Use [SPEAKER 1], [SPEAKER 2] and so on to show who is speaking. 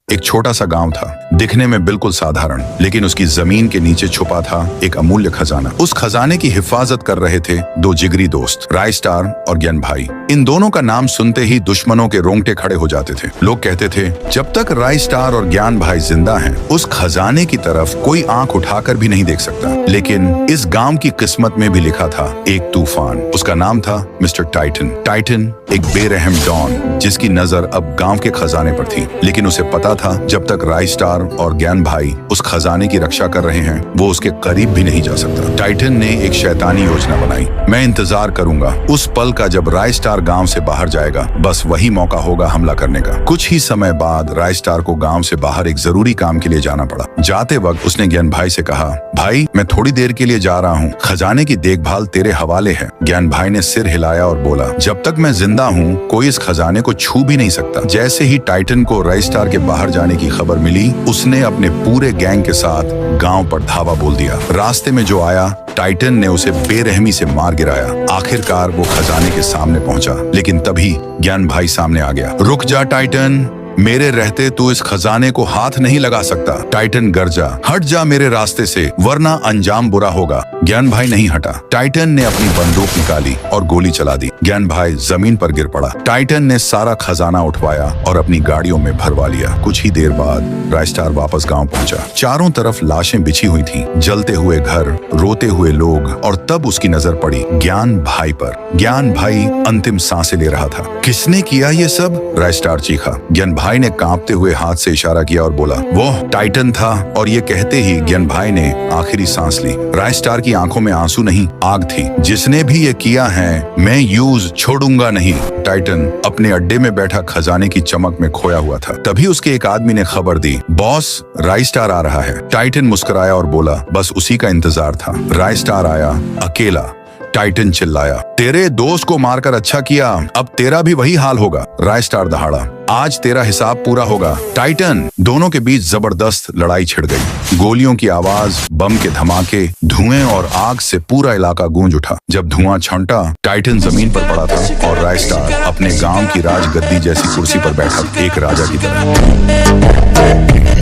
[SPEAKER 1] एक छोटा सा गांव था, दिखने में बिल्कुल साधारण, लेकिन उसकी जमीन के नीचे छुपा था एक अमूल्य खजाना। उस खजाने की हिफाजत कर रहे थे दो जिगरी दोस्त, रायस्टार और ज्ञान भाई। इन दोनों का नाम सुनते ही दुश्मनों के रोंगटे खड़े हो जाते थे। लोग कहते थे, जब तक रायस्टार और ज्ञान भाई जिंदा हैं, उस खजाने की तरफ कोई आंख उठाकर भी नहीं देख सकता। लेकिन इस गांव की किस्मत में भी लिखा था एक तूफान। उसका नाम था मिस्टर टाइटन। टाइटन एक बेरहम डॉन, जिसकी नजर अब गांव के खजाने पर थी। लेकिन उसे पता था, जब तक रायस्टार और ज्ञान भाई उस खजाने की रक्षा कर रहे हैं, वो उसके करीब भी नहीं जा सकता। टाइटन ने एक शैतानी योजना बनाई। मैं इंतजार करूंगा उस पल का जब रायस्टार गांव से बाहर जाएगा, बस वही मौका होगा हमला करने का। कुछ ही समय बाद रायस्टार को गांव से बाहर एक जरूरी काम के लिए जाना पड़ा। जाते वक्त उसने ज्ञान भाई से कहा, भाई मैं थोड़ी देर के लिए जा रहा हूँ, खजाने की देखभाल तेरे हवाले है। ज्ञान भाई ने सिर हिलाया और बोला, जब तक मैं जिंदा हूँ कोई इस खजाने को छू भी नहीं सकता। जैसे ही टाइटन को रायस्टार के बाहर जाने की खबर मिली, उसने अपने पूरे गैंग के साथ गांव पर धावा बोल दिया। रास्ते में जो आया, टाइटन ने उसे बेरहमी से मार गिराया। आखिरकार वो खजाने के सामने पहुंचा, लेकिन तभी ज्ञान भाई सामने आ गया। रुक जा टाइटन, मेरे रहते तू इस खजाने को हाथ नहीं लगा सकता। टाइटन गरजा, हट जा मेरे रास्ते से, वरना अंजाम बुरा होगा। ज्ञान भाई नहीं हटा। टाइटन ने अपनी बंदूक निकाली और गोली चला दी। ज्ञान भाई जमीन पर गिर पड़ा। टाइटन ने सारा खजाना उठवाया और अपनी गाड़ियों में भरवा लिया। कुछ ही देर बाद रायस्टार वापस गांव पहुंचा। चारों तरफ लाशें बिछी हुई थीं, जलते हुए घर, रोते हुए लोग, और तब उसकी नजर पड़ी ज्ञान भाई पर। ज्ञान भाई अंतिम सांसें ले रहा था। किसने किया ये सब? रायस्टार चीखा। ज्ञान भाई ने कांपते हुए हाथ से इशारा किया और बोला, वो टाइटन था। और ये कहते ही ज्ञान भाई ने आखिरी सांस ली। रायस्टार की आंखों में आंसू नहीं, आग थी। जिसने भी ये किया है, मैं यूज छोड़ूंगा नहीं। टाइटन अपने अड्डे में बैठा खजाने की चमक में खोया हुआ था। तभी उसके एक आदमी ने खबर दी, बॉस रायस्टार आ रहा है। टाइटन मुस्कुराया और बोला, बस उसी का इंतजार था। रायस्टार आया, अकेला। टाइटन चिल्लाया, तेरे दोस्त को मारकर अच्छा किया, अब तेरा भी वही हाल होगा। रायस्टार दहाड़ा, आज तेरा हिसाब पूरा होगा। टाइटन। दोनों के बीच जबरदस्त लड़ाई छिड़ गई। गोलियों की आवाज, बम के धमाके, धुएं और आग से पूरा इलाका गूंज उठा। जब धुआं छंटा, टाइटन जमीन पर पड़ा था और रायस्टार अपने गांव की राजगद्दी जैसी कुर्सी पर बैठा, एक राजा की तरह।